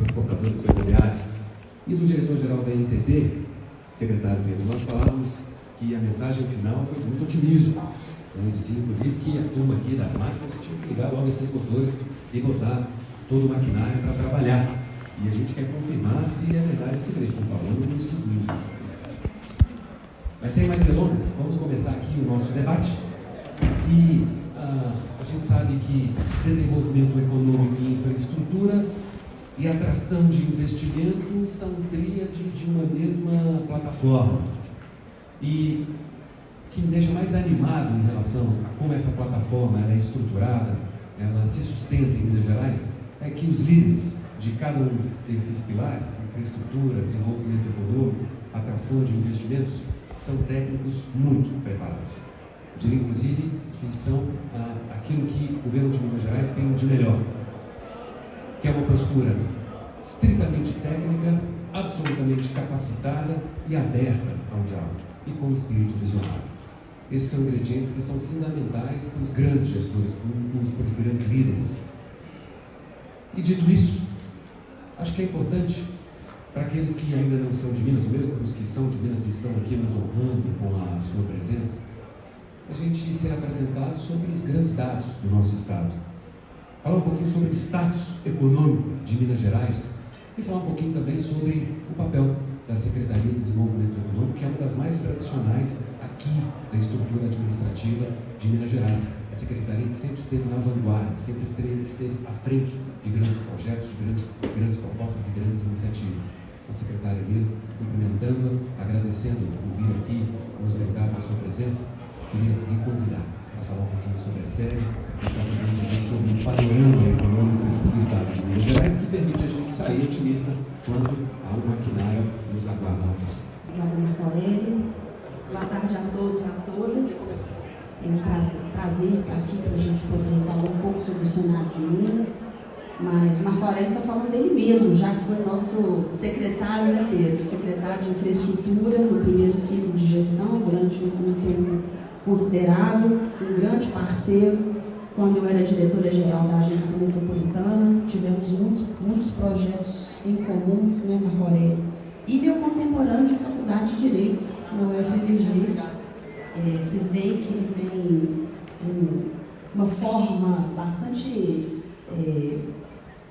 transportadores ferroviários, e do diretor-geral da NTT, secretário Pedro. Nós falávamos que a mensagem final foi de muito otimismo. Eu dizia, inclusive, que a turma aqui das máquinas tinha que ligar logo esses motores e botar todo o maquinário para trabalhar. E a gente quer confirmar se é verdade esse que eles estão falando nos desliga. Mas sem mais delongas, vamos começar aqui o nosso debate. E a gente sabe que desenvolvimento econômico e infraestrutura e atração de investimento são tríade de uma mesma plataforma. E o que me deixa mais animado em relação a como essa plataforma ela é estruturada, ela se sustenta em Minas Gerais, é que os líderes de cada um desses pilares, infraestrutura, desenvolvimento econômico, atração de investimentos, são técnicos muito preparados. Eu diria, inclusive, que são aquilo que o governo de Minas Gerais tem de melhor, que é uma postura estritamente técnica, absolutamente capacitada e aberta ao diálogo, e com espírito visionário. Esses são ingredientes que são fundamentais para os grandes gestores públicos, para os grandes líderes. E dito isso, acho que é importante para aqueles que ainda não são de Minas, ou mesmo para os que são de Minas e estão aqui nos honrando com a sua presença, a gente ser apresentado sobre os grandes dados do nosso Estado. Falar um pouquinho sobre o status econômico de Minas Gerais e falar um pouquinho também sobre o papel da Secretaria de Desenvolvimento Econômico, que é uma das mais tradicionais aqui na estrutura administrativa de Minas Gerais. A Secretaria que sempre esteve na vanguarda, sempre esteve à frente de grandes projetos, de grandes propostas e grandes iniciativas. Então, secretária Lira, cumprimentando-a, agradecendo por vir aqui, nos lembrar da sua presença, queria lhe convidar para falar um pouquinho sobre a série, para também dizer sobre o panorama econômico do Estado de Minas Gerais, que permite a gente sair otimista quanto ao maquinário que nos aguarda na frente. Obrigada, Marco Aurélio. Boa tarde a todos e a todas. É um prazer estar aqui para a gente poder falar um pouco sobre o cenário de Minas. Mas o Marco Aurélio está falando dele mesmo, já que foi nosso secretário, né, Pedro? Secretário de Infraestrutura no primeiro ciclo de gestão, durante um tempo considerável, um grande parceiro. Quando eu era diretora-geral da Agência Metropolitana, tivemos muitos projetos em comum, né, Marco Aurélio? E meu contemporâneo de Faculdade de Direito, na UFMG. Vocês veem que ele tem uma forma bastante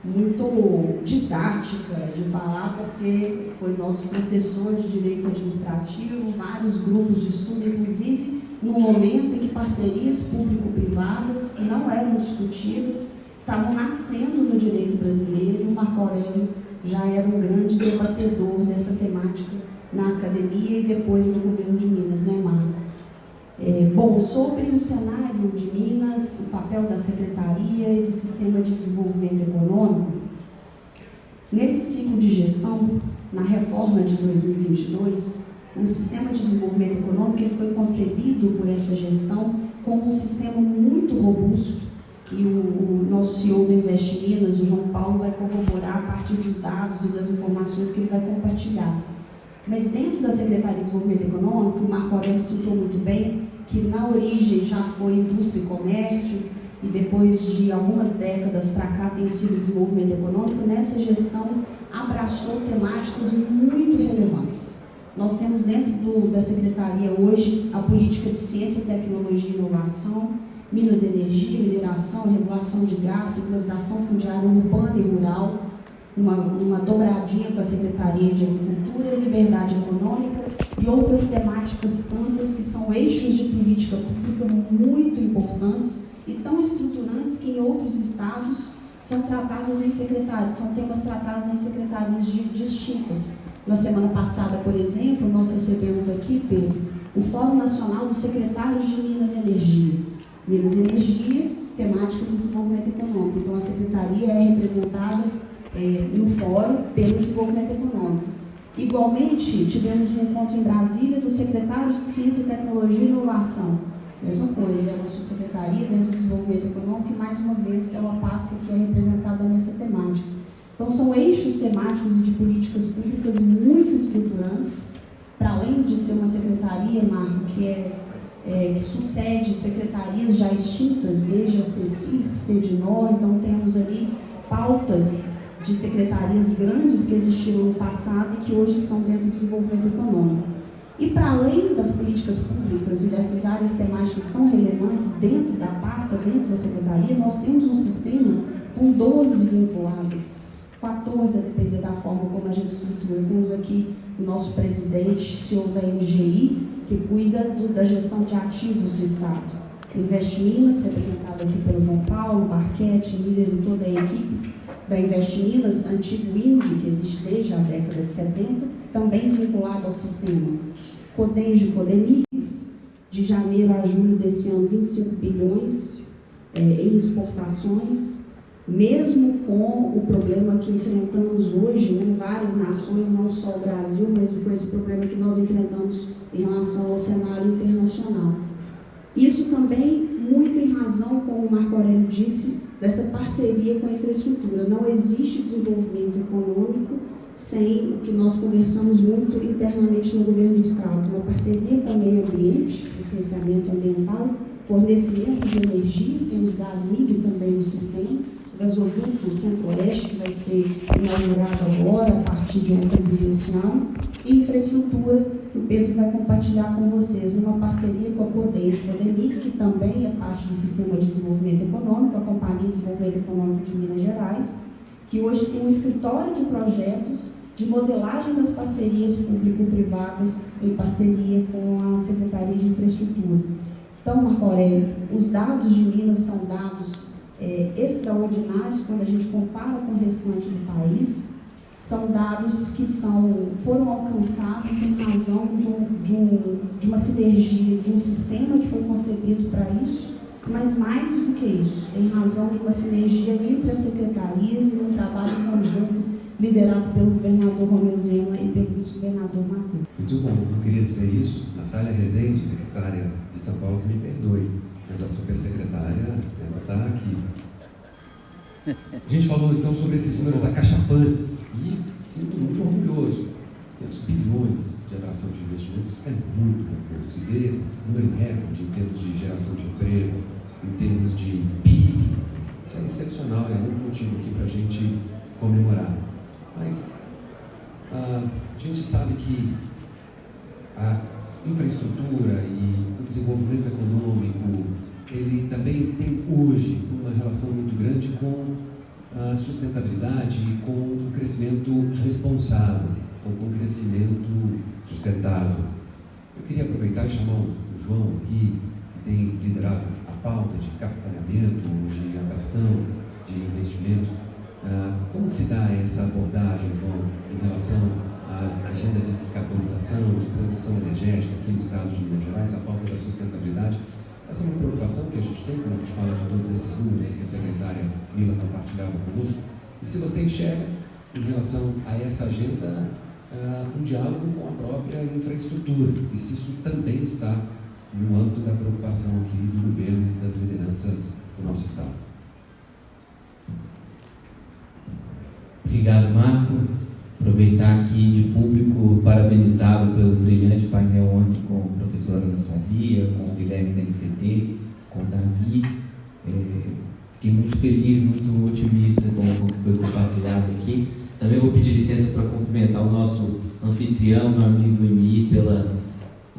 muito didática de falar, porque foi nosso professor de Direito Administrativo, vários grupos de estudo, inclusive no momento em que parcerias público-privadas não eram discutidas, estavam nascendo no direito brasileiro, e o Marco Aurélio já era um grande debatedor dessa temática na academia e depois no governo de Minas, né, Marco? Bom, sobre o cenário de Minas, o papel da Secretaria e do Sistema de Desenvolvimento Econômico, nesse ciclo de gestão, na reforma de 2022, o Sistema de Desenvolvimento Econômico ele foi concebido por essa gestão como um sistema muito robusto, e o nosso CEO do Invest Minas, o João Paulo, vai corroborar a partir dos dados e das informações que ele vai compartilhar. Mas dentro da Secretaria de Desenvolvimento Econômico, o Marco Aurélio citou muito bem que na origem já foi indústria e comércio, e depois de algumas décadas para cá tem sido desenvolvimento econômico. Nessa gestão abraçou temáticas muito relevantes. Nós temos dentro da Secretaria hoje a política de ciência, tecnologia e inovação, Minas Energia, mineração, regulação de gás, regularização fundiária urbana e rural, uma dobradinha com a Secretaria de Agricultura, Liberdade Econômica e outras temáticas tantas que são eixos de política pública muito importantes e tão estruturantes que em outros estados são tratados em secretarias, são temas tratados em secretarias distintas. Na semana passada, por exemplo, nós recebemos aqui, Pedro, o Fórum Nacional dos Secretários de Minas Energia. Minas Energia, temática do desenvolvimento econômico. Então, a Secretaria é representada no Fórum pelo Desenvolvimento Econômico. Igualmente, tivemos um encontro em Brasília dos secretários de Ciência, Tecnologia e Inovação. Mesma coisa, é uma subsecretaria dentro do Desenvolvimento Econômico e, mais uma vez, é uma pasta que é representada nessa temática. Então, são eixos temáticos e de políticas públicas muito estruturantes, para além de ser uma secretaria, Marco, que sucede secretarias já extintas, veja CECIR, CEDINOR, então temos ali pautas de secretarias grandes que existiram no passado e que hoje estão dentro do desenvolvimento econômico. E para além das políticas públicas e dessas áreas temáticas tão relevantes dentro da pasta, dentro da secretaria, nós temos um sistema com 12 vinculadas, 14 a depender da forma como a gente estrutura. Temos aqui o nosso presidente, CEO da MGI, que cuida da gestão de ativos do Estado. Invest Minas, representado aqui pelo João Paulo, Barquete, Miller e toda a equipe da Invest Minas, antigo INDE, que existe desde a década de 70, também vinculado ao sistema. Codejo e Codemix, de janeiro a julho desse ano, 25 bilhões em exportações, mesmo com o problema que enfrentamos hoje, em várias nações, não só o Brasil, mas com esse problema que nós enfrentamos em relação ao cenário internacional. Isso também muito em razão, como o Marco Aurélio disse, dessa parceria com a infraestrutura. Não existe desenvolvimento econômico sem o que nós conversamos muito internamente no governo do Estado. Uma parceria com o meio ambiente, licenciamento ambiental, fornecimento de energia, temos Gasmig também no sistema, gasoduto Centro-Oeste, que vai ser inaugurado agora, a partir de outubro desse ano, e infraestrutura, que o Pedro vai compartilhar com vocês, numa parceria com a Codejo Codemic, que também é parte do Sistema de Desenvolvimento Econômico, a Companhia de Desenvolvimento Econômico de Minas Gerais, que hoje tem um escritório de projetos de modelagem das parcerias público-privadas em parceria com a Secretaria de Infraestrutura. Então, Marco Aurélio, os dados de Minas são dados extraordinários quando a gente compara com o restante do país. São dados que foram alcançados em razão de uma sinergia, de um sistema que foi concebido para isso, mas mais do que isso, em razão de uma sinergia entre as secretarias e um trabalho conjunto liderado pelo governador Romeu Zema e pelo vice-governador Matheus. Muito bom, eu queria dizer isso. Natália Rezende, secretária de São Paulo, que me perdoe, mas a supersecretária, ela está aqui. A gente falou então sobre esses números acachapantes e sinto muito orgulhoso. 500 bilhões de atração de investimentos é muito recurso. E ver número recorde em termos de geração de emprego, em termos de PIB, isso é excepcional, é um motivo aqui para a gente comemorar. Mas a gente sabe que a infraestrutura e o desenvolvimento econômico, ele também tem hoje uma relação muito grande com a sustentabilidade e com o crescimento responsável, com o crescimento sustentável. Eu queria aproveitar e chamar o João aqui, que tem liderado a pauta de capitaneamento, de atração, de investimentos. Como se dá essa abordagem, João, em relação à agenda de descarbonização, de transição energética aqui no estado de Minas Gerais, a pauta da sustentabilidade? Essa é uma preocupação que a gente tem quando a gente fala de todos esses números que a secretária Mila compartilhava conosco. E se você enxerga, em relação a essa agenda, um diálogo com a própria infraestrutura, e se isso também está no âmbito da preocupação aqui do governo e das lideranças do nosso estado. Obrigado, Marco. Aproveitar aqui de público, parabenizá-lo pelo brilhante painel ontem com a professora Anastasia, com o Guilherme da NTT, com o Davi. Fiquei muito feliz, muito otimista com o que foi compartilhado aqui. Também vou pedir licença para cumprimentar o nosso anfitrião, meu amigo Emi, pela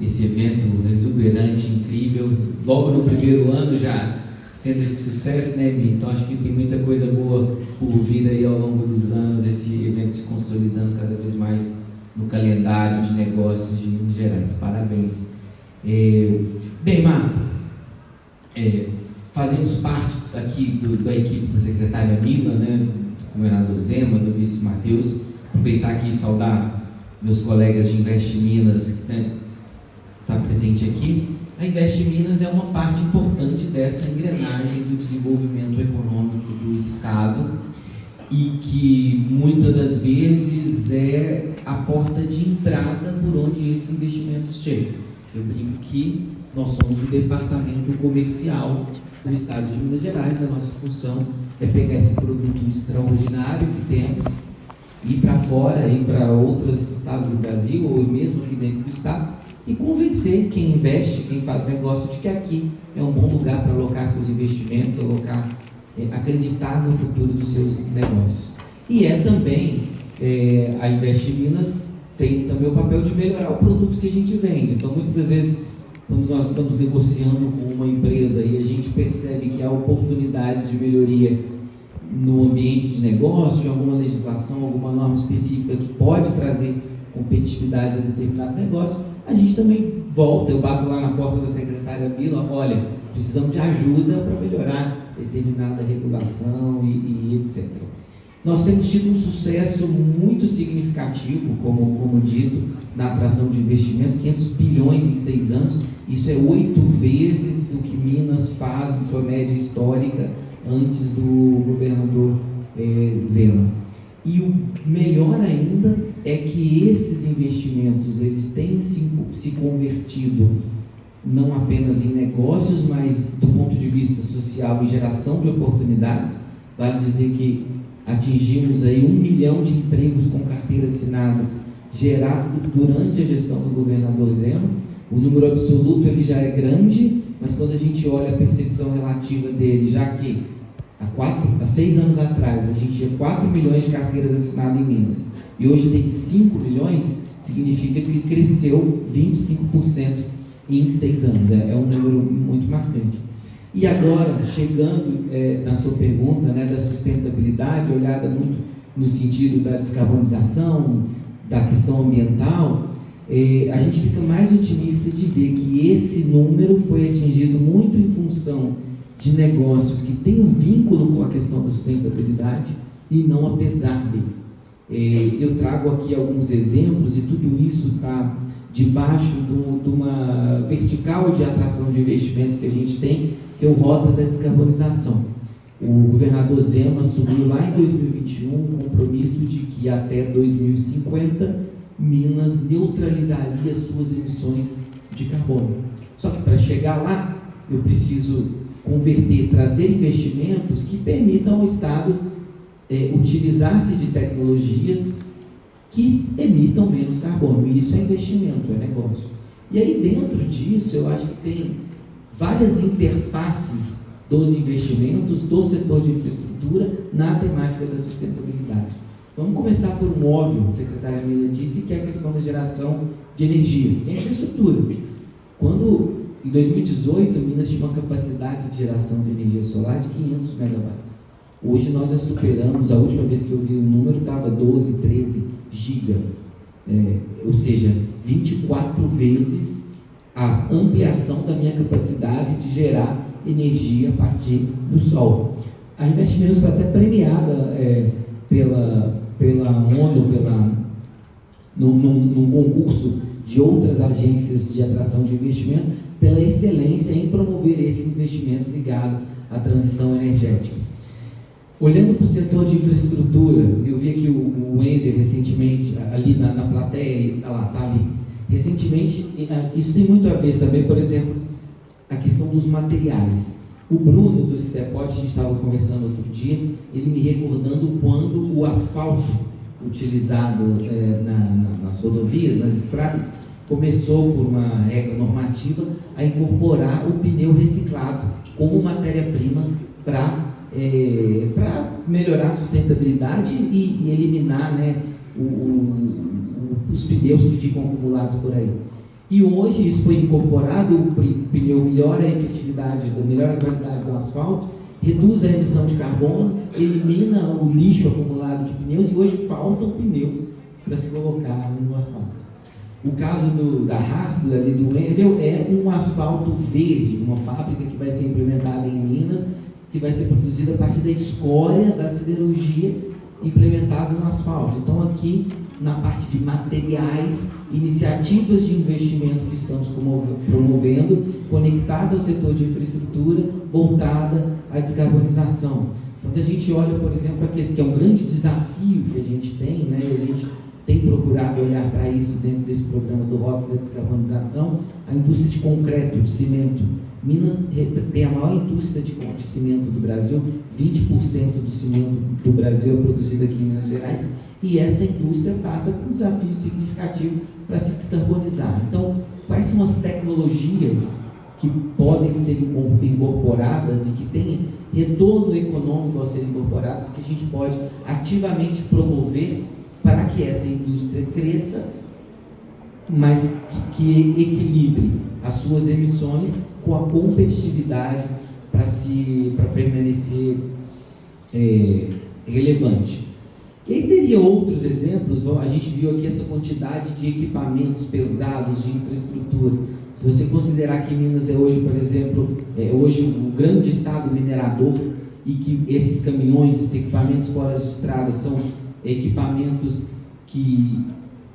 esse evento exuberante, incrível. Logo no primeiro ano já sendo esse sucesso, né, Emi? Então acho que tem muita coisa boa por vir aí ao longo dos anos, esse evento se consolidando cada vez mais no calendário de negócios de Minas Gerais. Parabéns. Bem, Marco, fazemos parte aqui da equipe da secretária Mila, né, do governador Zema, do vice Matheus. Aproveitar aqui e saudar meus colegas de Invest Minas, né, está presente aqui. A Invest Minas é uma parte importante dessa engrenagem do desenvolvimento econômico do Estado e que muitas das vezes é a porta de entrada por onde esses investimentos chegam. Eu brinco que nós somos o departamento comercial do Estado de Minas Gerais. A nossa função é pegar esse produto extraordinário que temos, ir para fora, ir para outros estados do Brasil ou mesmo aqui dentro do Estado e convencer quem investe, quem faz negócio, de que aqui é um bom lugar para alocar seus investimentos, acreditar no futuro dos seus negócios. E é também, a Invest Minas tem também o papel de melhorar o produto que a gente vende. Então, muitas das vezes, quando nós estamos negociando com uma empresa e a gente percebe que há oportunidades de melhoria no ambiente de negócio, alguma legislação, alguma norma específica que pode trazer competitividade a determinado negócio, a gente também volta, eu bato lá na porta da secretária Mila, olha, precisamos de ajuda para melhorar determinada regulação e etc. Nós temos tido um sucesso muito significativo, como dito, na atração de investimento, 500 bilhões em 6 anos, isso é 8 vezes o que Minas faz em sua média histórica antes do governador Zema. E o melhor ainda é que esses investimentos eles têm se convertido não apenas em negócios, mas do ponto de vista social e geração de oportunidades. Vale dizer que atingimos aí 1 milhão de empregos com carteiras assinadas gerados durante a gestão do governador Zema. O número absoluto ele já é grande, mas quando a gente olha a percepção relativa dele, já que há 6 anos atrás a gente tinha 4 milhões de carteiras assinadas em Minas e hoje tem 5 milhões, significa que cresceu 25% em 6 anos. É um número muito marcante. E agora, chegando na sua pergunta, da sustentabilidade, olhada muito no sentido da descarbonização, da questão ambiental, a gente fica mais otimista de ver que esse número foi atingido muito em função de negócios que têm um vínculo com a questão da sustentabilidade e não apesar dele. Eu trago aqui alguns exemplos e tudo isso está debaixo de uma vertical de atração de investimentos que a gente tem, que é o Rota da Descarbonização. O governador Zema assumiu lá em 2021 um compromisso de que até 2050 Minas neutralizaria suas emissões de carbono. Só que para chegar lá, eu preciso trazer investimentos que permitam ao Estado utilizar-se de tecnologias que emitam menos carbono. E isso é investimento, é negócio. E aí dentro disso, eu acho que tem várias interfaces dos investimentos do setor de infraestrutura na temática da sustentabilidade. Vamos começar por um óbvio, a secretária Mila disse, que é a questão da geração de energia, que é a infraestrutura. Quando, em 2018, Minas tinha uma capacidade de geração de energia solar de 500 megawatts. Hoje nós já superamos, a última vez que eu vi o número estava 12, 13 giga, ou seja, 24 vezes a ampliação da minha capacidade de gerar energia a partir do sol. A Invest Minas foi até premiada pela ONU, num concurso de outras agências de atração de investimento, pela excelência em promover esses investimentos ligados à transição energética. Olhando para o setor de infraestrutura, eu vi aqui o Wender recentemente, ali na plateia, está ali. Recentemente, isso tem muito a ver também, por exemplo, a questão dos materiais. O Bruno do CEPOD, a gente estava conversando outro dia, ele me recordando quando o asfalto utilizado nas rodovias, nas estradas, começou por uma regra normativa a incorporar o pneu reciclado como matéria-prima para melhorar a sustentabilidade e eliminar os pneus que ficam acumulados por aí. E hoje isso foi incorporado, o pneu melhora a efetividade, melhora a qualidade do asfalto, reduz a emissão de carbono, elimina o lixo acumulado de pneus e hoje faltam pneus para se colocar no asfalto. O caso da Haskell, ali do Wendel, é um asfalto verde, uma fábrica que vai ser implementada em Minas, que vai ser produzida a partir da escória da siderurgia implementada no asfalto. Então aqui, na parte de materiais, iniciativas de investimento que estamos promovendo, conectada ao setor de infraestrutura, voltada à descarbonização. Quando a gente olha, por exemplo, que é um grande desafio que a gente tem, e a gente tem procurado olhar para isso dentro desse programa do Rota da Descarbonização, a indústria de concreto, de cimento. Minas tem a maior indústria de cimento do Brasil, 20% do cimento do Brasil é produzido aqui em Minas Gerais, e essa indústria passa por um desafio significativo para se descarbonizar. Então, quais são as tecnologias que podem ser incorporadas e que têm retorno econômico ao serem incorporadas que a gente pode ativamente promover para que essa indústria cresça, mas que equilibre as suas emissões com a competitividade para permanecer relevante. E aí teria outros exemplos. A gente viu aqui essa quantidade de equipamentos pesados de infraestrutura. Se você considerar que Minas é hoje, por exemplo, hoje um grande estado minerador, e que esses caminhões, esses equipamentos fora de estrada são equipamentos que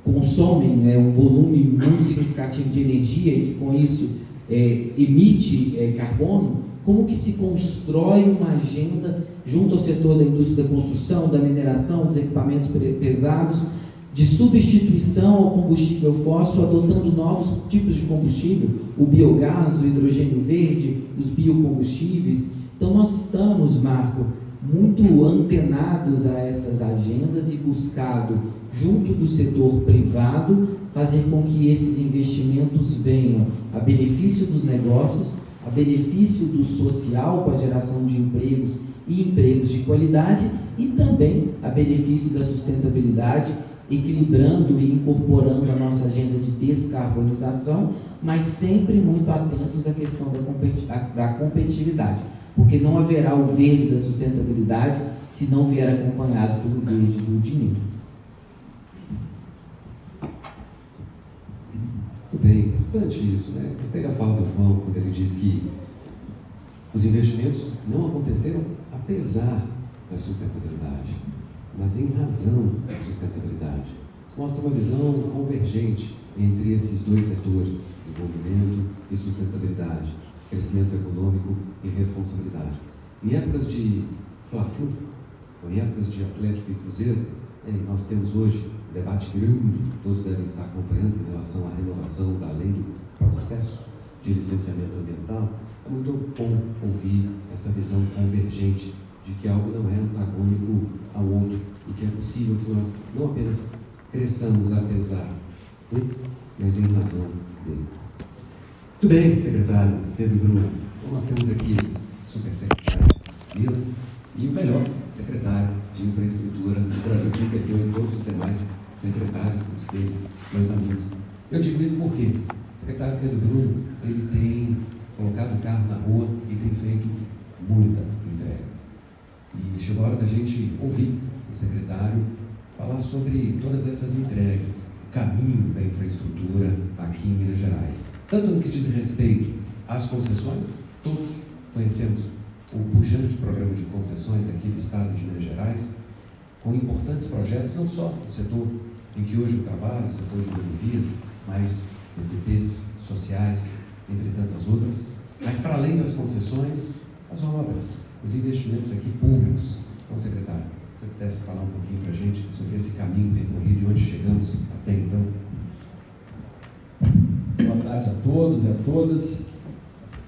consomem um volume muito significativo de energia e que com isso emite carbono, como que se constrói uma agenda junto ao setor da indústria da construção, da mineração, dos equipamentos pesados, de substituição ao combustível fóssil, adotando novos tipos de combustível, o biogás, o hidrogênio verde, os biocombustíveis. Então nós estamos, Marco, muito antenados a essas agendas e buscado, junto do setor privado, fazer com que esses investimentos venham a benefício dos negócios, a benefício do social, com a geração de empregos e empregos de qualidade, e também a benefício da sustentabilidade, equilibrando e incorporando a nossa agenda de descarbonização, mas sempre muito atentos à questão da competitividade, porque não haverá o verde da sustentabilidade se não vier acompanhado pelo verde do dinheiro. Muito bem, importante isso, né? Gostei da fala do João quando ele diz que os investimentos não aconteceram apesar da sustentabilidade, mas em razão da sustentabilidade. Mostra uma visão convergente entre esses dois setores, desenvolvimento e sustentabilidade, crescimento econômico e responsabilidade. Em épocas de Fla-Flu, ou em épocas de Atlético e Cruzeiro, nós temos hoje um debate grande, todos devem estar acompanhando em relação à renovação da lei do processo de licenciamento ambiental. É muito bom ouvir essa visão convergente de que algo não é antagônico ao outro e que é possível que nós não apenas cresçamos apesar do, mas em razão dele. Muito bem, secretário Pedro Bruno. Então nós temos aqui o supersecretário Mila e o melhor secretário de infraestrutura do Brasil, que perdeu em todos os demais secretários, todos eles, meus amigos. Eu digo isso porque o secretário Pedro Bruno, ele tem colocado o carro na rua e tem feito muita entrega. E chegou a hora da gente ouvir o secretário falar sobre todas essas entregas, o caminho da infraestrutura aqui em Minas Gerais. Tanto no que diz respeito às concessões, todos conhecemos o pujante programa de concessões aqui no estado de Minas Gerais, com importantes projetos, não só no setor em que hoje eu trabalho, o setor de rodovias, mas PPPs sociais, entre tantas outras, mas para além das concessões, as obras, os investimentos aqui públicos. Então, secretário, se você pudesse falar um pouquinho para a gente sobre esse caminho percorrido e onde chegamos até então. Boa tarde a todos e a todas.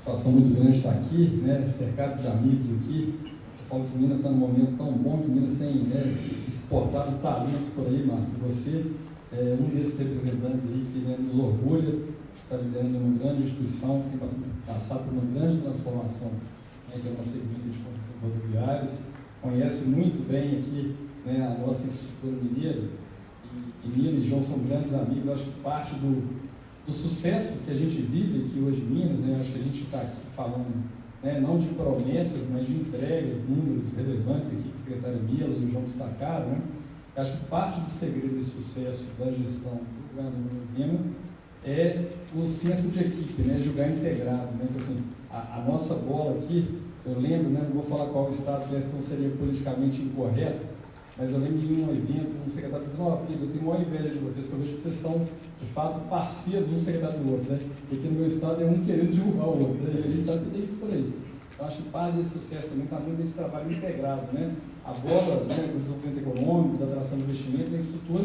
Satisfação muito grande estar aqui, cercado de amigos aqui. Eu falo que Minas está num momento tão bom, que Minas tem exportado talentos por aí, Marco. Você é um desses representantes aí que nos orgulha, está liderando uma grande instituição, que tem passado por uma grande transformação, que é a nossa equipe de construção rodoviárias, conhece muito bem aqui a nossa infraestrutura mineira, e Minas e João são grandes amigos. Eu acho que parte do sucesso que a gente vive aqui hoje em Minas, acho que a gente está aqui falando não de promessas, mas de entregas, números relevantes aqui que o secretário Mila e o João destacaram. Acho que parte do segredo desse sucesso da gestão do governador Zema é o senso de equipe, julgar integrado. Então, assim, a nossa bola aqui, eu lembro, não vou falar qual estado, que não seria politicamente incorreto, mas eu lembro de um evento, um secretário dizendo: Pedro, eu tenho maior inveja de vocês, porque eu vejo que vocês são, de fato, parceiros um secretário do outro, porque no meu estado é um querendo divulgar o outro, e a gente sabe que tem isso por aí. Então, acho que parte desse sucesso também está muito nesse trabalho integrado, A bola do desenvolvimento econômico, da atração de investimento, a infraestrutura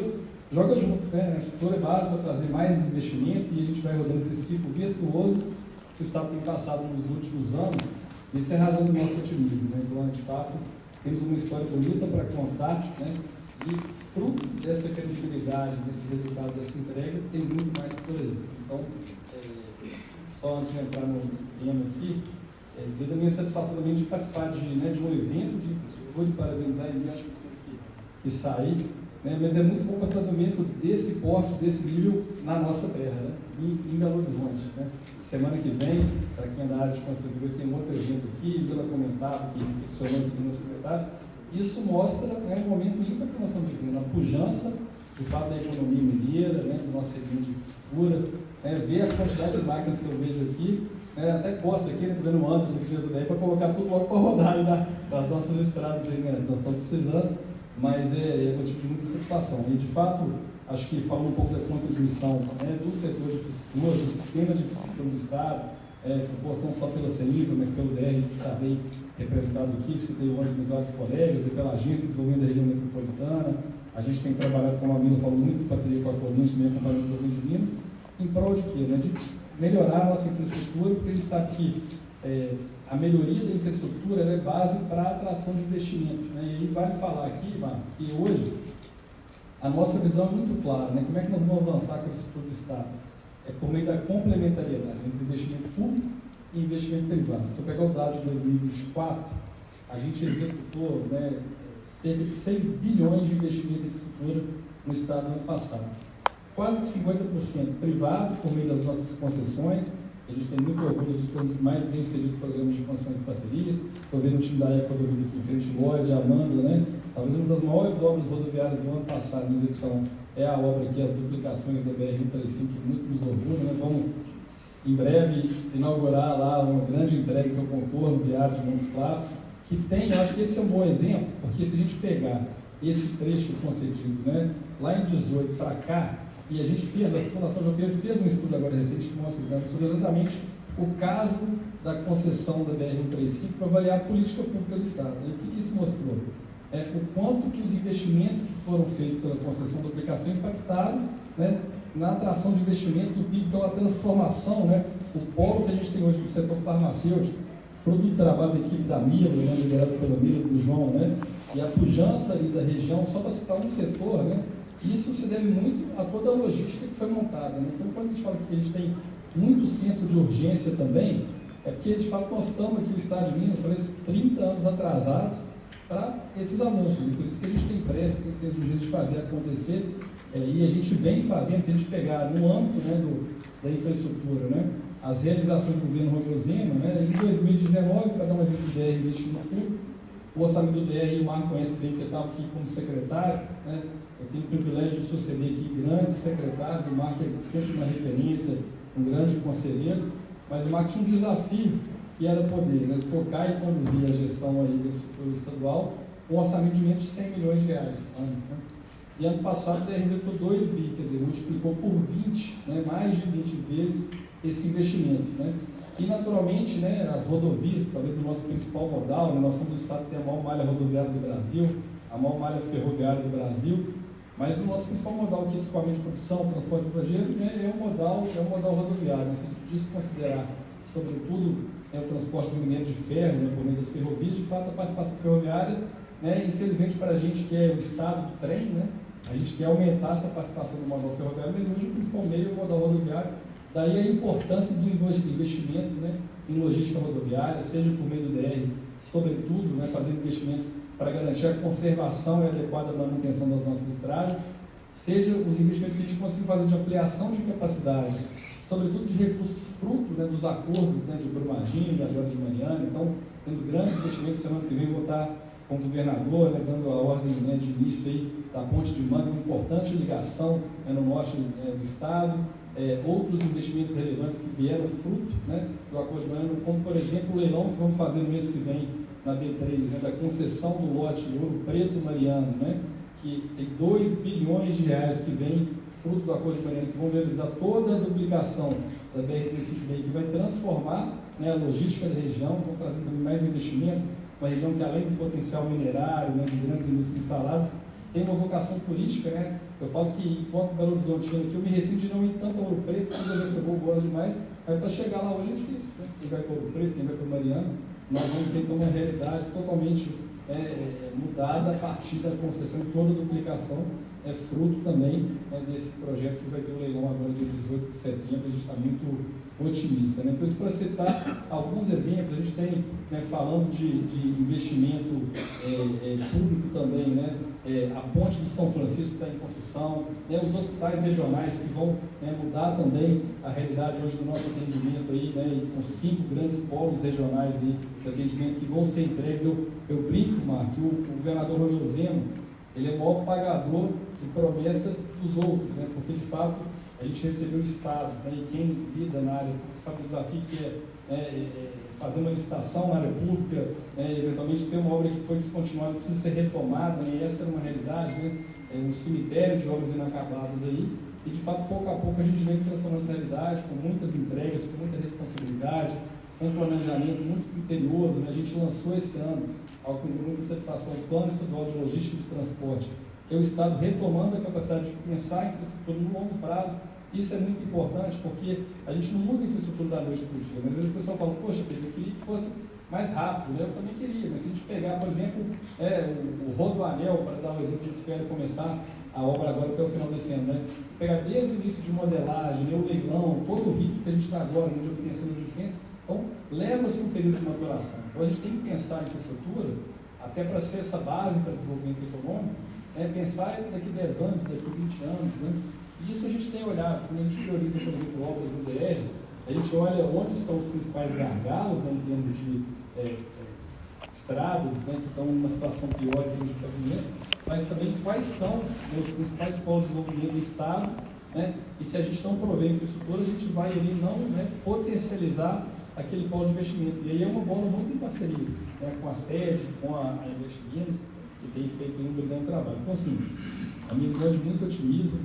joga junto, A infraestrutura é básica para trazer mais investimento e a gente vai rodando esse ciclo virtuoso que o Estado tem passado nos últimos anos. Isso é a razão do nosso otimismo, Então, de fato, temos uma história bonita para contar, e fruto dessa credibilidade, desse resultado, dessa entrega, tem muito mais por aí. Então, só antes de entrar no tema aqui, Devido à minha satisfação também de participar de um evento de infraestrutura, vou te parabenizar e acho que sair, né? Mas é muito bom participar do evento desse porte, desse nível na nossa terra, né? Em Belo Horizonte. Né? Semana que vem, para quem é da área de construção, tem um outro evento aqui, Vila Comentável, que recepcionou aqui nos secretários. Isso mostra, né, um momento ímpar que nós estamos vivendo, a pujança, de fato, da economia mineira, né, do nosso segmento de infraestrutura, né, ver a quantidade de máquinas que eu vejo aqui, né, até gosto aqui, né, estou vendo o Anderson aqui do DEI para colocar tudo logo para rodar aí nas nossas estradas aí, né, nós estamos precisando, mas é motivo de muita satisfação. E, de fato, acho que falando um pouco da contribuição, né, do setor de infraestrutura, do sistema de infraestrutura do Estado, composto não só pela CENIFRA, mas pelo DR, que está bem representado aqui, citei hoje meus vários colegas, e pela Agência de Desenvolvimento da Região Metropolitana. A gente tem trabalhado, como a Mila falou, muito em parceria com a Corinthians, também acompanhando o governo de Minas, em prol de quê? Né? De melhorar a nossa infraestrutura, porque a gente sabe que a melhoria da infraestrutura é base para a atração de investimento. Né? E aí vale falar aqui, que hoje a nossa visão é muito clara, né? Como é que nós vamos avançar com a infraestrutura do Estado? É por meio da complementariedade entre investimento público e investimento privado. Se eu pegar o dado de 2024, a gente executou, né, cerca de 6 bilhões de investimento em infraestrutura no Estado no ano passado. Quase 50% privado, por meio das nossas concessões. A gente tem muito orgulho de termos mais bem-sucedidos programas de concessões e parcerias. Estou vendo o time da Ecodovis aqui em frente, Lloyd, Amanda, né? Talvez uma das maiores obras rodoviárias do ano passado na execução é a obra aqui, as duplicações da BR-135, que muito nos orgulha, né? Vamos, em breve, inaugurar lá uma grande entrega, que é o contorno viário de Montes Claros, que tem, eu acho que esse é um bom exemplo, porque se a gente pegar esse trecho concedido, né, lá em 18 para cá, e a gente fez, a Fundação João Pedro fez um estudo agora recente que mostra sobre exatamente o caso da concessão da BR-135 para avaliar a política pública do Estado. E o que isso mostrou? O quanto que os investimentos que foram feitos pela concessão da aplicação impactaram, né, na atração de investimento do PIB, então a transformação, né, o polo que a gente tem hoje no setor farmacêutico, fruto do trabalho da equipe da Mila, né, liderado pela Mila, do João, né, e a pujança ali da região, só para citar um setor, né, isso se deve muito a toda a logística que foi montada. Né? Então, quando a gente fala que a gente tem muito senso de urgência também, é porque, de fato, nós estamos aqui, o Estado de Minas, talvez 30 anos atrasados para esses avanços. E por isso que a gente tem pressa, tem senso de urgência de fazer acontecer, e a gente vem fazendo, se a gente pegar no âmbito, né, da infraestrutura, né, as realizações do governo Romeu Zema, né, em 2019, para dar um exemplo do DR investimento público, o orçamento do DR, o Marco conhece bem, que eu estava aqui como secretário, né, eu tenho o privilégio de suceder aqui grandes secretários, o Marco é sempre uma referência, um grande conselheiro, mas o Marco tinha um desafio, que era poder, né, tocar e conduzir a gestão aí da estrutura estadual com um orçamento de menos de 100 milhões de reais. Né? E ano passado o DR executou 2 bi, quer dizer, multiplicou por 20, né, mais de 20 vezes esse investimento. Né? E naturalmente, né, as rodovias, talvez o nosso principal modal, né, nós somos o estado que tem a maior malha rodoviária do Brasil, a maior malha ferroviária do Brasil, mas o nosso principal modal aqui de escoamento de produção, transporte passageiro, né, é o modal rodoviário. Né? Se a gente desconsiderar, sobretudo, o transporte do minério de ferro, né, por meio das ferrovias, de fato, a participação ferroviária, né, infelizmente, para a gente que é o estado do trem, né, a gente quer aumentar essa participação do modal ferroviário, mas hoje o principal meio é o modal rodoviário. Daí a importância do investimento, né, em logística rodoviária, seja por meio do DR, sobretudo, né, fazendo investimentos para garantir a conservação e adequada manutenção das nossas estradas, seja os investimentos que a gente consegue fazer de ampliação de capacidade, sobretudo de recursos fruto, né, dos acordos, né, de Brumadinho e agora de Mariana. Então, temos grandes investimentos. Semana que vem vou estar com o governador, né, dando a ordem, né, de início aí da ponte de Manga, uma importante ligação, né, no norte do estado. Outros investimentos relevantes que vieram fruto, né, do acordo de Mariana, como, por exemplo, o leilão que vamos fazer no mês que vem na B3, né, da concessão do lote Ouro Preto Mariano, né, que tem 2 bilhões de reais que vem fruto do acordo de Mariana, que vão realizar toda a duplicação da BR-356, que vai transformar, né, a logística da região, estão trazendo também mais investimento, uma região que, além do potencial minerário, né, de grandes indústrias instaladas, tem uma vocação política, né? Eu falo que, enquanto Belo Horizontino aqui, eu me ressinto de não ir tanto a Ouro Preto, toda vez que eu vou, gosto demais, mas para chegar lá hoje é difícil, né? Quem vai para Ouro Preto, quem vai para Mariana, nós vamos ter então uma realidade totalmente mudada a partir da concessão de toda a duplicação é fruto também desse projeto que vai ter o leilão agora dia 18 de setembro. A gente está muito otimista, né? Então, isso para citar alguns exemplos, a gente tem, falando de investimento público também, né? A ponte de São Francisco está em construção, os hospitais regionais que vão mudar também a realidade hoje do nosso atendimento aí, e com 5 grandes polos regionais aí de atendimento que vão ser entregues. Eu brinco, Marco, que o governador Rogério Zema, ele é o maior pagador de promessas dos outros, porque de fato a gente recebeu o Estado, e quem lida na área sabe o desafio que é fazer uma licitação na área pública, eventualmente ter uma obra que foi descontinuada, precisa ser retomada, e essa era uma realidade, um cemitério de obras inacabadas aí, e de fato pouco a pouco a gente vem transformando essa realidade, com muitas entregas, com muita responsabilidade, com um planejamento muito criterioso. A gente lançou esse ano, ao com muita satisfação, o Plano Estadual de Logística e de Transporte, que é o Estado retomando a capacidade de pensar em infraestrutura no longo prazo. Isso é muito importante, porque a gente não muda a infraestrutura da noite para o dia, mas às vezes o pessoal fala, poxa, Pedro, eu queria que fosse mais rápido, eu também queria, mas se a gente pegar, por exemplo, o Rodoanel, para dar um exemplo, a gente espera começar a obra agora até o final desse ano, pegar desde o início de modelagem, o leilão, todo o ritmo que a gente está agora, onde obtenção das licenças, então leva-se um período de maturação. Então a gente tem que pensar em infraestrutura, até para ser essa base para desenvolvimento econômico, pensar daqui 10 anos, daqui 20 anos, E isso a gente tem olhado. Quando a gente prioriza, por exemplo, obras do DR, a gente olha onde estão os principais gargalos, em termos de estradas, que estão numa situação pior que a gente está vivendo, mas também quais são os principais polos de desenvolvimento do Estado, e se a gente não prover infraestrutura, a gente vai ali não potencializar aquele polo de investimento. E aí é uma bola muito em parceria com a sede, com a Investimentos, que tem feito um grande trabalho. Então, assim, a minha visão é de muito otimismo.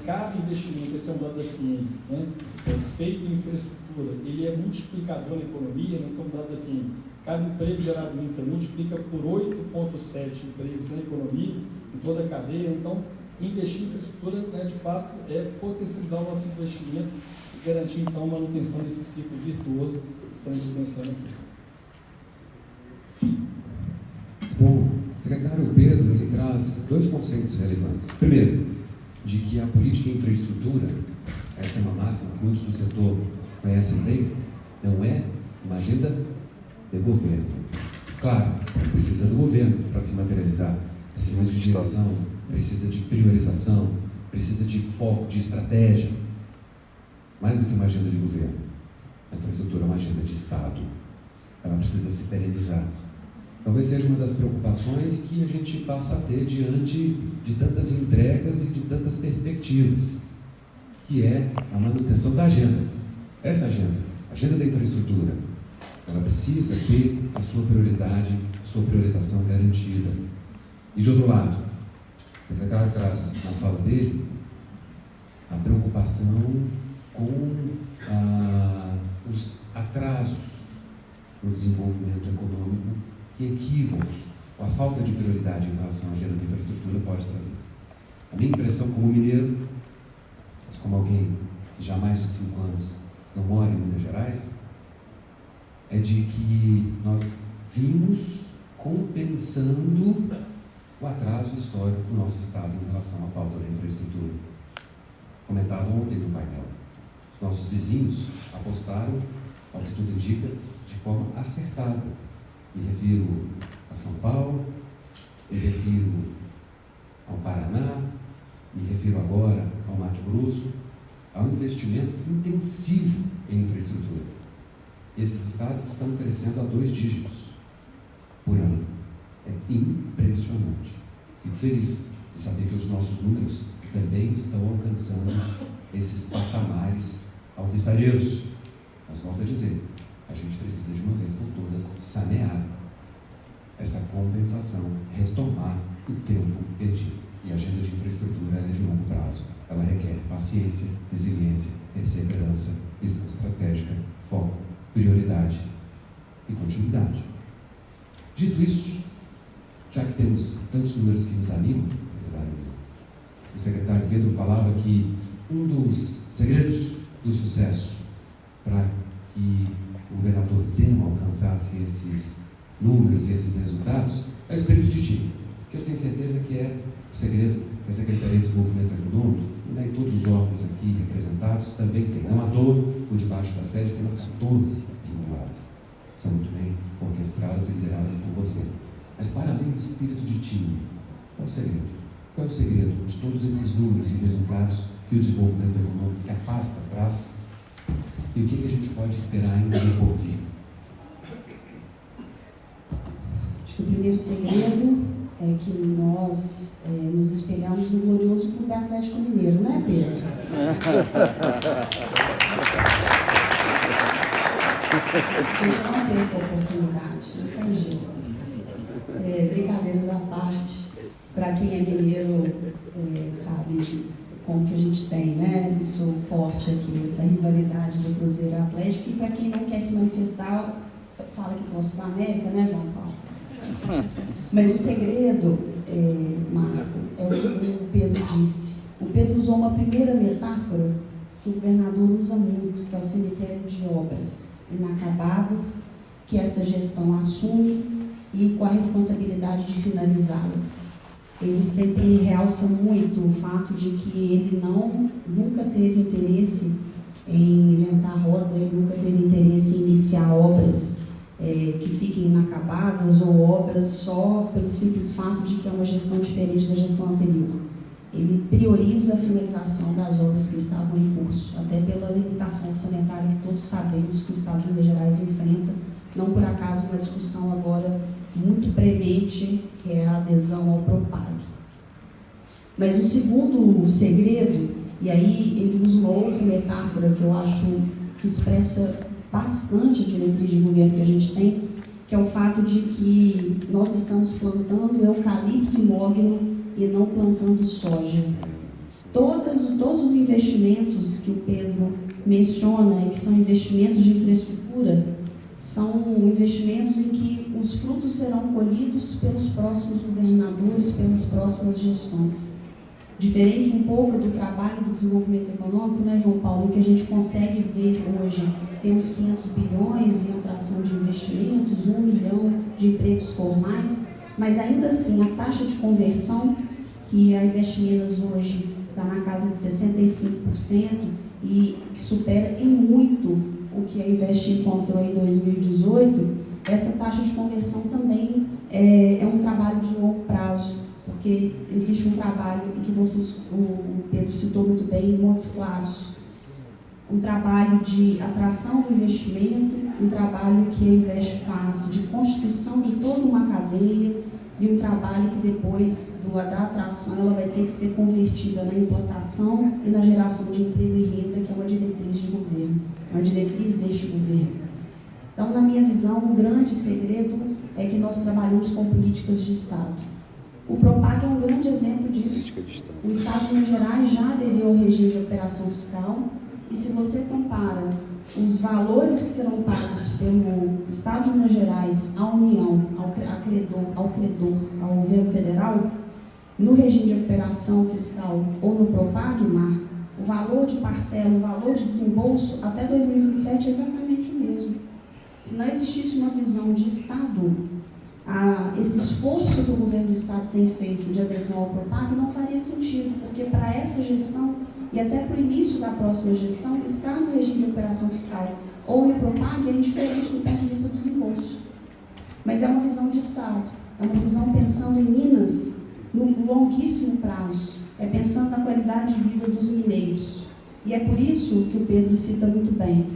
Cada investimento, esse é um dado da FIEM, feito em infraestrutura, ele é multiplicador na economia, então o dado da FIEM, cada emprego gerado em infra multiplica por 8,7 empregos na economia, em toda a cadeia. Então, investir em infraestrutura, de fato, é potencializar o nosso investimento e garantir, então, a manutenção desse ciclo virtuoso que estamos vivenciando aqui. Bom, o secretário Pedro, ele traz 2 conceitos relevantes. Primeiro, de que a política de infraestrutura, essa é uma máxima que muitos do setor conhecem bem, não é uma agenda de governo. Claro, precisa do governo para se materializar, precisa de direção, precisa de priorização, precisa de foco, de estratégia. Mais do que uma agenda de governo, a infraestrutura é uma agenda de Estado. Ela precisa se perenizar. Talvez seja uma das preocupações que a gente passa a ter diante de tantas entregas e de tantas perspectivas, que é a manutenção da agenda. Essa agenda, a agenda da infraestrutura, ela precisa ter a sua prioridade, a sua priorização garantida. E de outro lado, o secretário traz na fala dele a preocupação com os atrasos no desenvolvimento econômico e equívocos, ou a falta de prioridade em relação à agenda da infraestrutura pode trazer. A minha impressão como mineiro, mas como alguém que já há mais de 5 anos não mora em Minas Gerais, é de que nós vimos compensando o atraso histórico do nosso Estado em relação à pauta da infraestrutura. Comentava ontem no painel, os nossos vizinhos apostaram, ao que tudo indica, de forma acertada. Me refiro a São Paulo, me refiro ao Paraná, me refiro agora ao Mato Grosso, ao investimento intensivo em infraestrutura. Esses estados estão crescendo a 2 dígitos por ano. É impressionante. Fico feliz de saber que os nossos números também estão alcançando esses patamares alvissareiros. Mas volto a dizer, a gente precisa de uma vez por todas sanear essa compensação, retomar o tempo perdido. E a agenda de infraestrutura é de longo prazo. Ela requer paciência, resiliência, perseverança, visão estratégica, foco, prioridade e continuidade. Dito isso, já que temos tantos números que nos animam, o secretário Pedro falava que um dos segredos do sucesso para que o governador Zema alcançasse esses números e esses resultados é o espírito de time, que eu tenho certeza que é o segredo que a Secretaria de Desenvolvimento Econômico, né, e todos os órgãos aqui representados também tem. Não à toa, o debaixo da sede tem 14 vinculadas. São muito bem orquestradas e lideradas por você. Mas para além do espírito de time, qual é o segredo? Qual é o segredo de todos esses números e resultados que o desenvolvimento econômico, que a pasta traz? E o que a gente pode esperar ainda por vir? Acho que o primeiro segredo é que nós nos espelhamos no glorioso Clube Atlético Mineiro, não é, Pedro? Vocês não percam a oportunidade, não tem jeito. Brincadeiras à parte, para quem é mineiro, sabe como que a gente tem, né? Isso forte aqui, essa rivalidade do Cruzeiro e Atlético, e para quem não quer se manifestar, fala que torce para a América, né, João Paulo? Mas o segredo, Marco, é o que o Pedro disse. O Pedro usou uma primeira metáfora que o governador usa muito, que é o cemitério de obras inacabadas, que essa gestão assume e com a responsabilidade de finalizá-las. Ele sempre realça muito o fato de que ele nunca teve interesse em inventar roda, ele nunca teve interesse em iniciar obras que fiquem inacabadas ou obras só pelo simples fato de que é uma gestão diferente da gestão anterior. Ele prioriza a finalização das obras que estavam em curso, até pela limitação orçamentária que todos sabemos que o Estado de Minas Gerais enfrenta, não por acaso uma discussão agora muito premente, que é a adesão ao Propag. Mas o segundo segredo, e aí ele usa uma outra metáfora que eu acho que expressa bastante a diretriz de governo que a gente tem, que é o fato de que nós estamos plantando eucalipto imóvel e não plantando soja. Todos os investimentos que o Pedro menciona, que são investimentos de infraestrutura, são investimentos em que os frutos serão colhidos pelos próximos governadores, pelas próximas gestões. Diferente um pouco do trabalho do desenvolvimento econômico, né, João Paulo, que a gente consegue ver hoje, temos 500 bilhões em atração de investimentos, 1 milhão de empregos formais, mas ainda assim a taxa de conversão, que a Investiminas hoje está na casa de 65% e que supera em muito o que a Invest encontrou em 2018, essa taxa de conversão também é um trabalho de longo prazo, porque existe um trabalho que o Pedro citou muito bem em Montes Claros, um trabalho de atração do investimento, um trabalho que a Invest faz de constituição de toda uma cadeia e um trabalho que depois da atração ela vai ter que ser convertida na implantação e na geração de emprego e renda, que é uma diretriz de governo, uma diretriz deste governo. Então, na minha visão, um grande segredo é que nós trabalhamos com políticas de Estado. O Propag é um grande exemplo disso. O Estado de Minas Gerais já aderiu ao regime de operação fiscal e se você compara os valores que serão pagos pelo Estado de Minas Gerais à União, ao credor, ao governo federal, no regime de operação fiscal ou no Propag, Marco, o valor de parcela, o valor de desembolso até 2027 é exatamente o mesmo. Se não existisse uma visão de Estado, esse esforço que o governo do Estado tem feito de adesão ao Propag não faria sentido, porque para essa gestão e até para o início da próxima gestão, estar no regime de operação fiscal ou no Propag é indiferente do ponto de vista do desembolso. Mas é uma visão de Estado, é uma visão pensando em Minas no longuíssimo prazo, é pensando na qualidade de vida dos mineiros. E é por isso que o Pedro cita muito bem.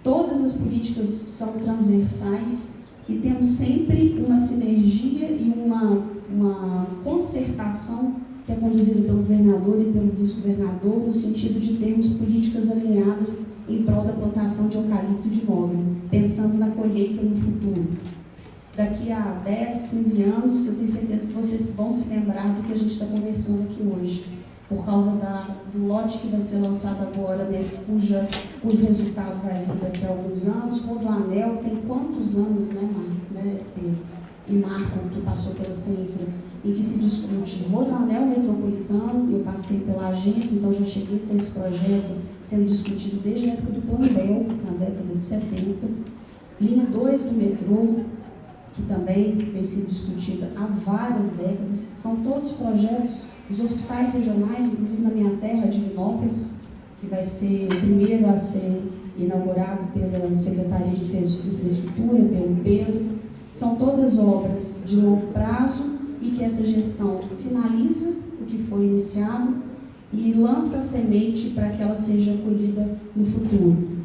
Todas as políticas são transversais e temos sempre uma sinergia e uma concertação que é conduzida pelo governador e pelo vice-governador, no sentido de termos políticas alinhadas em prol da plantação de eucalipto de imóvel, pensando na colheita no futuro. Daqui a 10, 15 anos, eu tenho certeza que vocês vão se lembrar do que a gente está conversando aqui hoje, por causa do lote que vai ser lançado agora, cujo resultado vai vir daqui a alguns anos. Rodoanel tem quantos anos, né, Pedro? E Marco, que passou pela CENFRA, em que se discute Rodoanel metropolitano, eu passei pela agência, então já cheguei com esse projeto sendo discutido desde a época do Plano Bel, na década de 70, linha 2 do metrô, que também tem sido discutida há várias décadas. São todos projetos dos hospitais regionais, inclusive na minha terra, Divinópolis, que vai ser o primeiro a ser inaugurado pela Secretaria de Infraestrutura, pelo Pedro. São todas obras de longo prazo e que essa gestão finaliza o que foi iniciado e lança a semente para que ela seja colhida no futuro.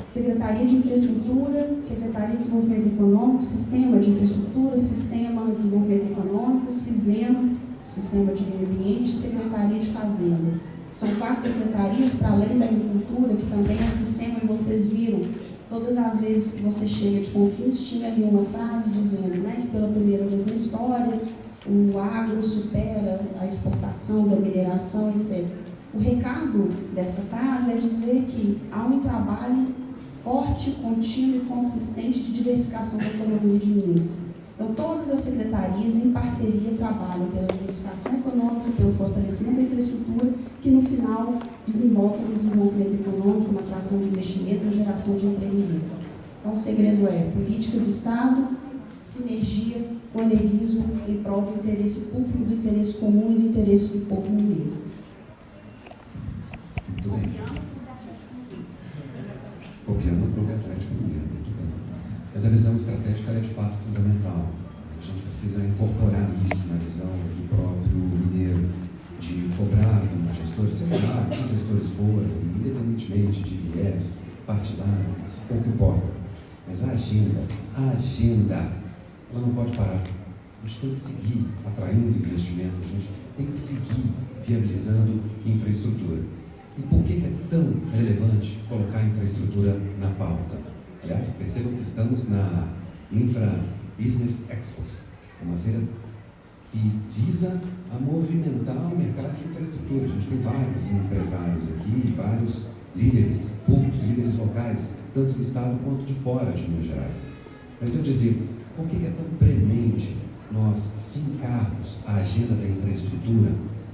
Secretaria de Infraestrutura, Secretaria de Desenvolvimento Econômico, Sistema de Infraestrutura, Sistema de Desenvolvimento Econômico, SISEMA, Sistema de Meio Ambiente e Secretaria de Fazenda. São 4 secretarias, para além da agricultura, que também é um sistema que vocês viram. Todas as vezes que você chega de Confins, tinha ali uma frase dizendo, né, que pela primeira vez na história, o agro supera a exportação da mineração, etc. O recado dessa frase é dizer que há um trabalho forte, contínuo e consistente de diversificação da economia de Minas. Então, todas as secretarias, em parceria, trabalham pela diversificação econômica, pelo fortalecimento da infraestrutura, que no final desemboca no desenvolvimento econômico, na atração de investimentos e geração de empreendedorismo. Então, o segredo é política de Estado, sinergia, coleguismo em prol do interesse público, do interesse comum e do interesse do povo mineiro. Muito bem. Copiando para o Atlético Mineiro. Muito bem. Mas a visão estratégica é de fato fundamental. A gente precisa incorporar isso na visão do próprio mineiro, de cobrar dos gestores, seja que os gestores forem, independentemente de viés, partidário, isso pouco importa. Mas a agenda, ela não pode parar. A gente tem que seguir atraindo investimentos, a gente tem que seguir viabilizando infraestrutura. E por que é tão relevante colocar a infraestrutura na pauta? Aliás, percebam que estamos na Infra Business Expo, uma feira que visa a movimentar o mercado de infraestrutura. A gente tem vários empresários aqui, vários líderes públicos, líderes locais, tanto do estado quanto de fora de Minas Gerais. Mas eu dizia, por que é tão premente nós fincarmos a agenda da infraestrutura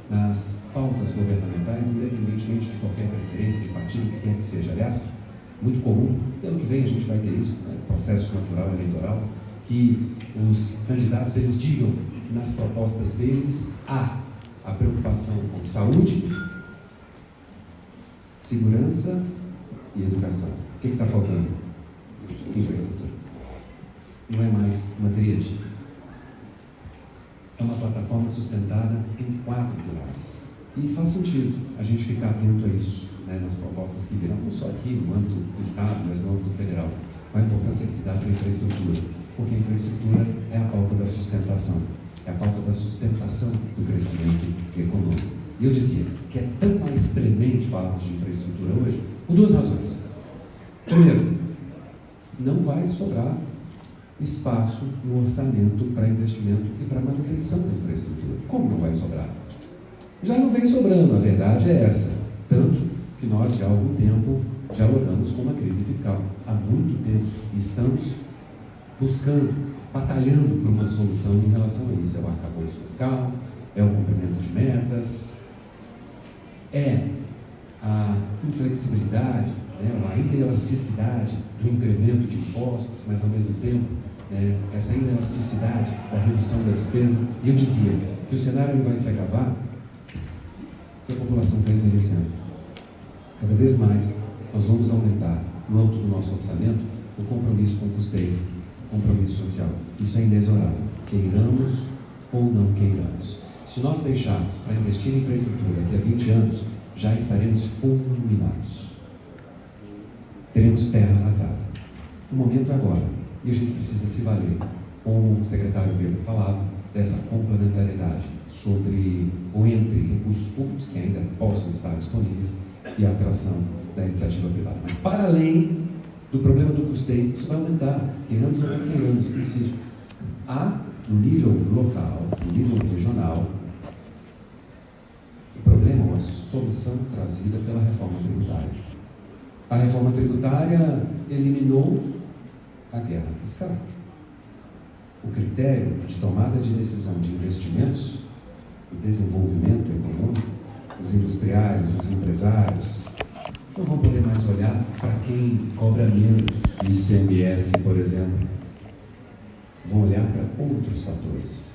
nas pautas governamentais, independentemente de qualquer preferência de partido, que quer que seja? Aliás, muito comum, pelo que vem a gente vai ter isso, né, processo natural eleitoral, que os candidatos eles digam nas propostas deles a preocupação com saúde, segurança e educação. O que está faltando? Infraestrutura. Não é mais uma tríade. É uma plataforma sustentada em 4 pilares. E faz sentido a gente ficar atento a isso, né, nas propostas que virão, não só aqui no âmbito do Estado, mas no âmbito federal. A importância que se dá para a infraestrutura, porque a infraestrutura é a pauta da sustentação, é a pauta da sustentação do crescimento econômico. E eu dizia que é tão mais premente falarmos de infraestrutura hoje por 2 razões. Primeiro, não vai sobrar espaço no orçamento para investimento e para manutenção da infraestrutura. Como não vai sobrar? Já não vem sobrando, a verdade é essa. Tanto que nós já há algum tempo dialogamos com uma crise fiscal. Há muito tempo estamos buscando, batalhando por uma solução em relação a isso. É o arcabouço fiscal, é o cumprimento de metas, é a inflexibilidade, né, a inelasticidade do incremento de impostos, mas ao mesmo tempo essa inelasticidade da redução da despesa. E eu dizia que o cenário vai se agravar porque a população está envelhecendo. Cada vez mais nós vamos aumentar, no âmbito do nosso orçamento, o compromisso com o custeio, o compromisso social. Isso é inexorável, queiramos ou não queiramos. Se nós deixarmos para investir em infraestrutura daqui a 20 anos, já estaremos fulminados. Teremos terra arrasada. O momento é agora. E a gente precisa se valer, como o secretário Pedro falava, dessa complementariedade sobre ou entre recursos públicos que ainda possam estar disponíveis e a atração da iniciativa privada. Mas para além do problema do custeio, isso vai aumentar, queiramos ou não queiramos, insisto. Há, no nível local, no nível regional, o problema ou a solução trazida pela reforma tributária. A reforma tributária eliminou a guerra fiscal. O critério de tomada de decisão de investimentos, o desenvolvimento econômico, os industriais, os empresários, não vão poder mais olhar para quem cobra menos do ICMS, por exemplo. vão olhar para outros fatores.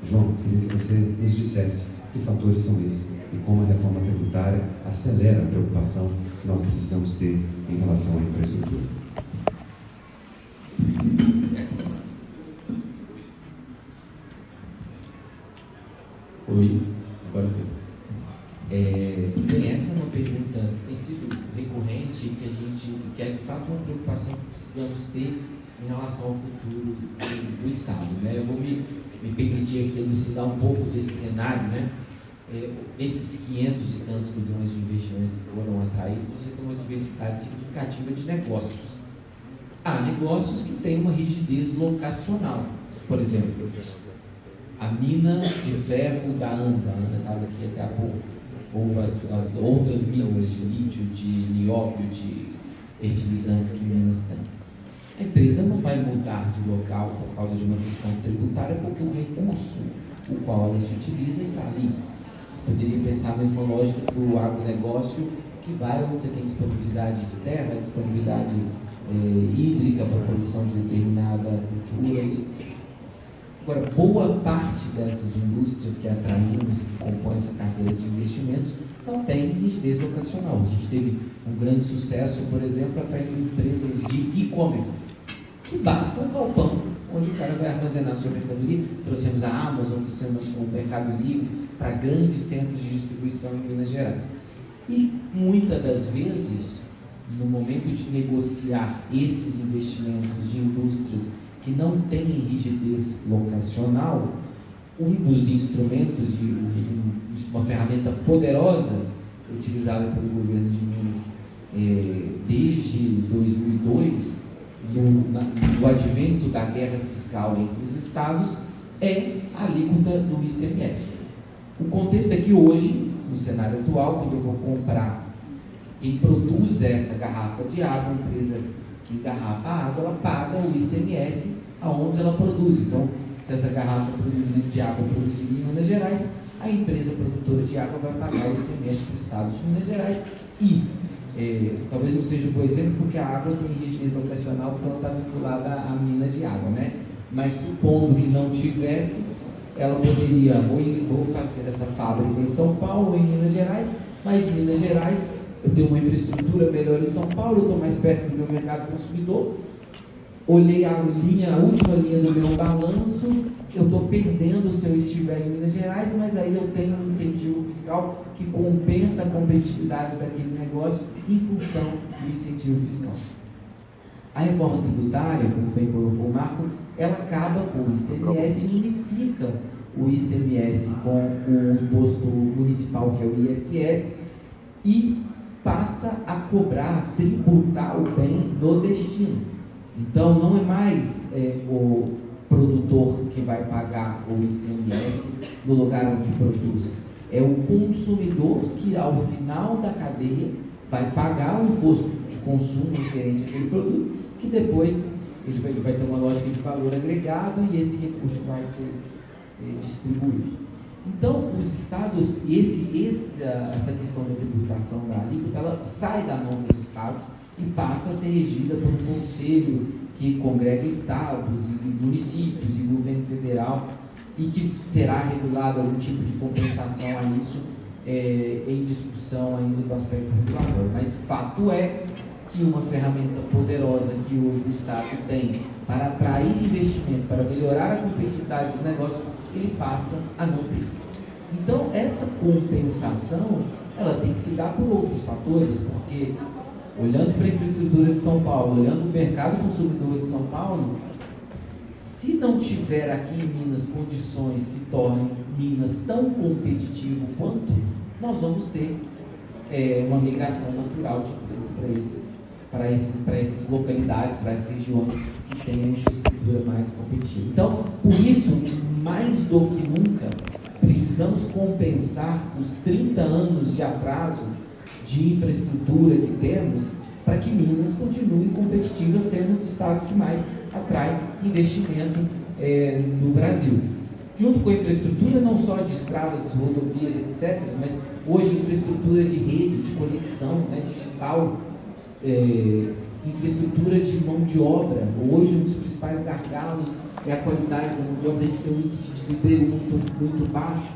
João, queria que você nos dissesse que fatores são esses e como a reforma tributária acelera a preocupação que nós precisamos ter em relação à infraestrutura. Oi, agora foi. Bem, essa é uma pergunta que tem sido recorrente, que é de fato uma preocupação que precisamos ter em relação ao futuro do Estado, né? Eu vou me permitir aqui elucidar um pouco desse cenário, né? Nesses 500 e tantos bilhões de investimentos que foram atraídos, você tem uma diversidade significativa de negócios. Há negócios que têm uma rigidez locacional. Por exemplo, a mina de ferro da ANDA, a ANDA estava aqui até há pouco, ou as outras minas de lítio, de nióbio, de fertilizantes que Minas tem. A empresa não vai mudar de local por causa de uma questão tributária, porque o recurso o qual ela se utiliza está ali. Poderia pensar a mesma lógica para o agronegócio, que vai onde você tem disponibilidade de terra, disponibilidade hídrica para a produção de determinada cultura, etc. Agora, boa parte dessas indústrias que atraímos e que compõem essa carteira de investimentos não tem rigidez locacional. A gente teve um grande sucesso, por exemplo, atraindo empresas de e-commerce, que basta um galpão onde o cara vai armazenar sua mercadoria. Trouxemos a Amazon, trouxemos o Mercado Livre para grandes centros de distribuição em Minas Gerais. E muitas das vezes, no momento de negociar esses investimentos de indústrias que não têm rigidez locacional, um dos instrumentos, uma ferramenta poderosa utilizada pelo governo de Minas desde 2002, no advento da guerra fiscal entre os estados, é a alíquota do ICMS. O contexto é que hoje, no cenário atual, quando eu vou comprar, quem produz essa garrafa de água, a empresa que engarrafa a água, ela paga o ICMS aonde ela produz. Então, se essa garrafa de água produzida em Minas Gerais, a empresa produtora de água vai pagar o ICMS para o estado de Minas Gerais e talvez não seja um bom exemplo, porque a água tem rigidez locacional, porque ela está vinculada à mina de água, né? Mas supondo que não tivesse, ela poderia, vou fazer essa fábrica em São Paulo, em Minas Gerais, mas em Minas Gerais eu tenho uma infraestrutura melhor em São Paulo, eu estou mais perto do meu mercado consumidor, olhei a última linha do meu balanço, eu estou perdendo se eu estiver em Minas Gerais, mas aí eu tenho um incentivo fiscal que compensa a competitividade daquele negócio em função do incentivo fiscal. A reforma tributária, como bem colocou o Marco, ela acaba com o ICMS e unifica o ICMS com o imposto municipal, que é o ISS, e passa a cobrar, tributar o bem no destino. Então, não é mais o produtor que vai pagar o ICMS no lugar onde produz. É o consumidor que, ao final da cadeia, vai pagar o imposto de consumo referente àquele produto, que depois ele vai ter uma lógica de valor agregado e esse recurso vai ser distribuído. Então, os estados, essa questão da tributação da alíquota, ela sai da mão dos estados e passa a ser regida por um conselho que congrega estados e municípios e governo federal e que será regulado algum tipo de compensação a isso em discussão ainda do aspecto regulatório. Mas fato é que uma ferramenta poderosa que hoje o Estado tem para atrair investimento, para melhorar a competitividade do negócio, ele passa a não ter. Então, essa compensação, ela tem que se dar por outros fatores, porque olhando para a infraestrutura de São Paulo, olhando para o mercado consumidor de São Paulo, se não tiver aqui em Minas condições que tornem Minas tão competitivo quanto, nós vamos ter uma migração natural de empresas para essas localidades, para essas regiões que têm uma infraestrutura mais competitiva. Então, por isso, mais do que nunca, precisamos compensar os 30 anos de atraso de infraestrutura que temos para que Minas continue competitiva, sendo um dos estados que mais atrai investimento no Brasil. Junto com a infraestrutura, não só de estradas, rodovias, etc., mas hoje infraestrutura de rede, de conexão, digital, infraestrutura de mão de obra. Hoje um dos principais gargalos é a qualidade da mão de obra. A gente tem um índice de desemprego muito baixo.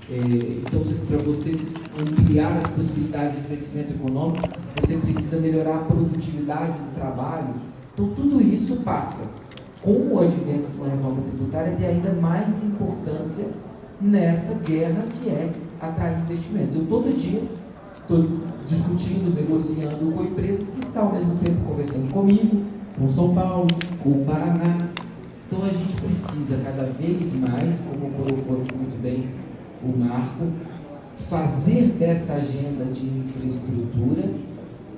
Então, para você ampliar as possibilidades de crescimento econômico, você precisa melhorar a produtividade do trabalho. Então, tudo isso passa, com o advento de uma reforma tributária, ter ainda mais importância nessa guerra que é atrair investimentos. Eu todo dia estou discutindo, negociando com empresas que estão ao mesmo tempo conversando comigo, com São Paulo, com o Paraná. Então a gente precisa cada vez mais, como colocou aqui muito bem o Marco, fazer dessa agenda de infraestrutura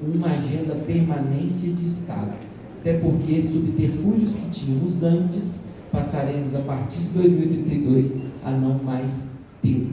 uma agenda permanente de Estado. Até porque subterfúgios que tínhamos antes, passaremos a partir de 2032 a não mais ter.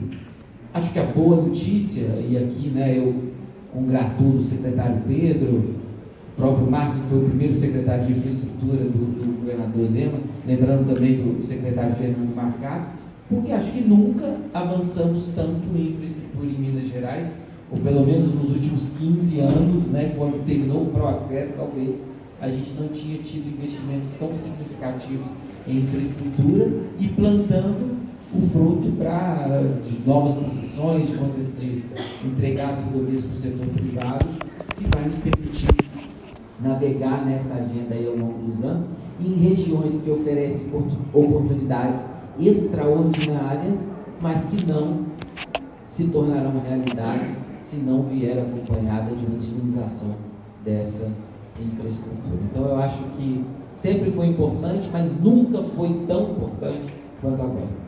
Acho que a boa notícia, e aqui eu congratulo o secretário Pedro, o próprio Marco, que foi o primeiro secretário de infraestrutura do governador Zema, lembrando também do secretário Fernando Marcato, porque acho que nunca avançamos tanto em infraestrutura em Minas Gerais, ou pelo menos nos últimos 15 anos, quando terminou o processo, talvez a gente não tinha tido investimentos tão significativos em infraestrutura e plantando o fruto de novas concessões, de entregar as rodovias para o setor privado, que vai nos permitir navegar nessa agenda aí ao longo dos anos, em regiões que oferecem oportunidades extraordinárias, mas que não se tornarão realidade se não vier acompanhada de uma dinamização dessa infraestrutura. Então eu acho que sempre foi importante, mas nunca foi tão importante quanto agora.